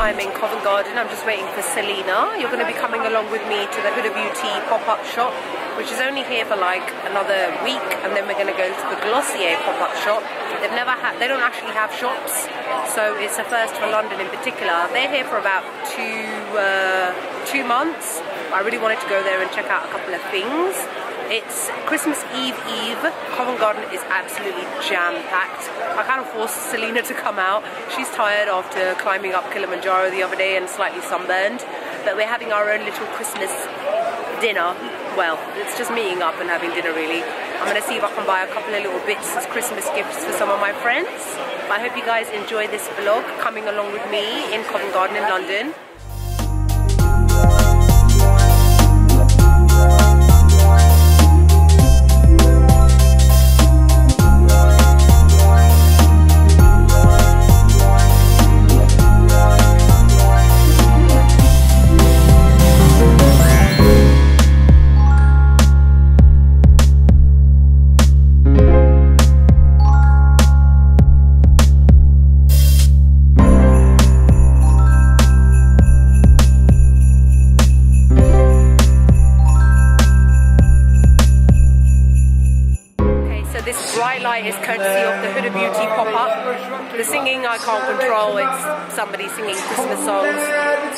I'm in Covent Garden. I'm just waiting for Selena. You're going to be coming along with me to the Huda Beauty pop-up shop, which is only here for like another week, and then we're going to go to the Glossier pop-up shop. They don't actually have shops, so it's a first for London in particular. They're here for about two months. I really wanted to go there and check out a couple of things. It's Christmas Eve. Covent Garden is absolutely jam-packed. I kind of forced Selena to come out. She's tired after climbing up Kilimanjaro the other day and slightly sunburned. But we're having our own little Christmas dinner. Well, it's just meeting up and having dinner really. I'm going to see if I can buy a couple of little bits as Christmas gifts for some of my friends. But I hope you guys enjoy this vlog coming along with me in Covent Garden in London. This bright light is courtesy of the Huda Beauty pop-up. The singing I can't control, it's somebody singing Christmas songs.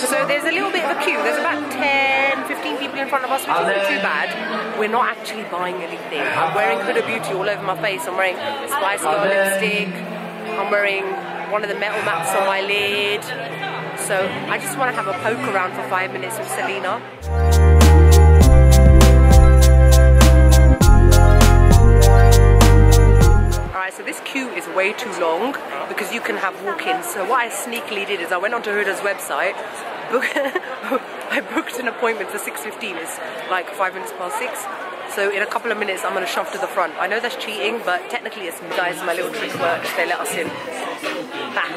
So there's a little bit of a queue. There's about 10, 15 people in front of us, which isn't too bad. We're not actually buying anything. I'm wearing Huda Beauty all over my face. I'm wearing Spice Girl lipstick. I'm wearing one of the metal mats on my lid. So I just want to have a poke around for 5 minutes with Selena. Alright, so this queue is way too long because you can have walk-ins. So what I sneakily did is I went onto Huda's website, I booked an appointment for 6:15. It's like 5 minutes past 6. So in a couple of minutes I'm going to shove to the front. I know that's cheating, but technically it's guys, my little trick works. They let us in. Bah.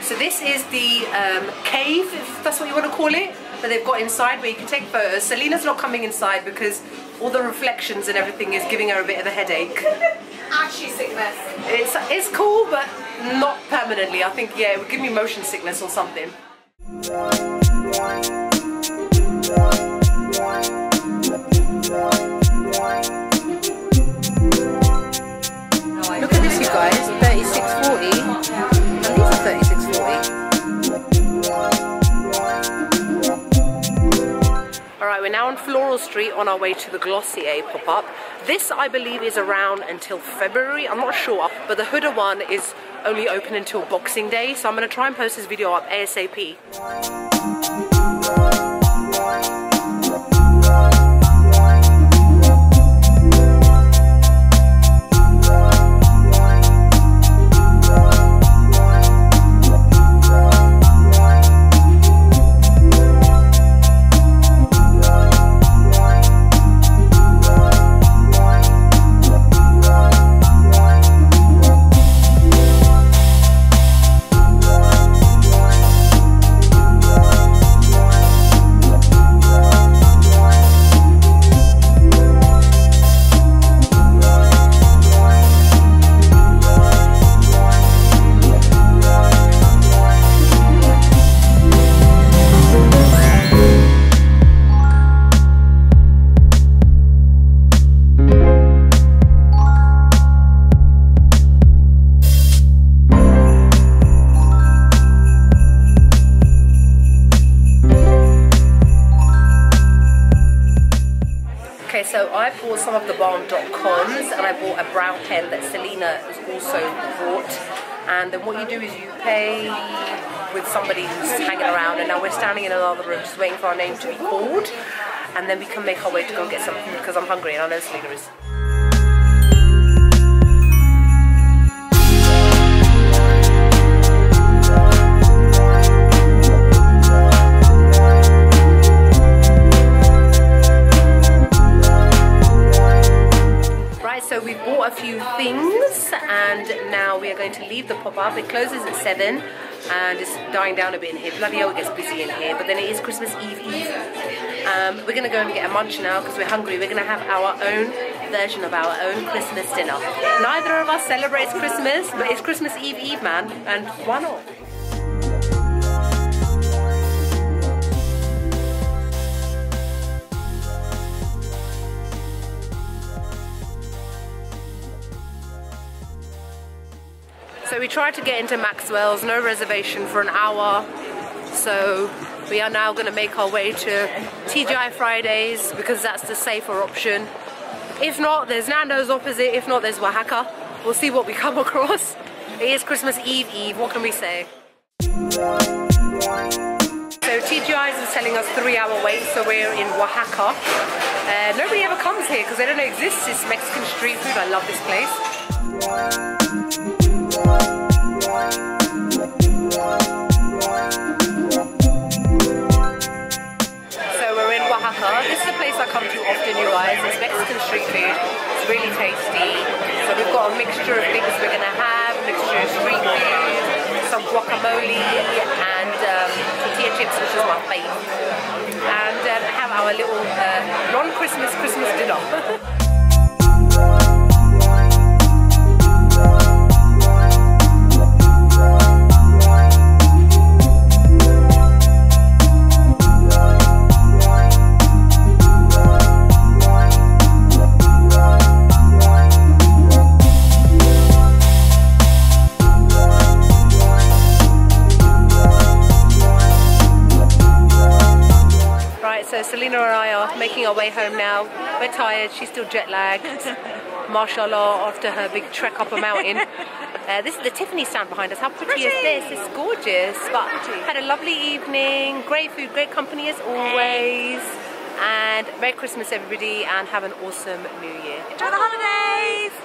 So this is the cave, if that's what you want to call it, that they've got inside where you can take photos. Selena's not coming inside because all the reflections and everything is giving her a bit of a headache. Ashy sickness. It's cool, but not permanently. I think, yeah, it would give me motion sickness or something. Look at this, you guys, 3640. And these are 3640. Alright, we're now on Floral Street on our way to the Glossier pop-up. This, I believe, is around until February. I'm not sure, but the Huda one is only open until Boxing Day, so I'm going to try and post this video up ASAP. So I bought some of the balm.coms and I bought a brow pen that Selena has also bought. And then what you do is you pay with somebody who's hanging around, and now we're standing in another room just waiting for our name to be called. And then we can make our way to go get some food because I'm hungry and I know Selena is. so we've bought a few things and now we are going to leave the pop-up. It closes at 7 and it's dying down a bit in here. Bloody hell, it gets busy in here, but then it is Christmas Eve. We're going to go and get a munch now because we're hungry. We're going to have our own version of our own Christmas dinner. Neither of us celebrates Christmas, but it's Christmas Eve, man, and why not? So we tried to get into Maxwell's, no reservation for an hour. So we are now going to make our way to TGI Fridays because that's the safer option. If not, there's Nando's opposite. If not, there's Oaxaca. We'll see what we come across. It is Christmas Eve. What can we say? So TGI's is telling us 3-hour wait, so we're in Oaxaca. Nobody ever comes here because they don't exist. It's Mexican street food. I love this place. So we're in Oaxaca. This is a place I come to often, you guys. It's Mexican street food. It's really tasty. So we've got a mixture of things we're gonna have, a mixture of street food, some guacamole and tortilla chips, which is my favourite. And have our little non-Christmas dinner. So Selena and I are making our way home now. We're tired, she's still jet lagged. Mashallah, after her big trek up a mountain. This is the Tiffany stand behind us. How pretty is this? It's gorgeous. But had a lovely evening, great food, great company as always. And Merry Christmas everybody and have an awesome New Year. Enjoy the holidays!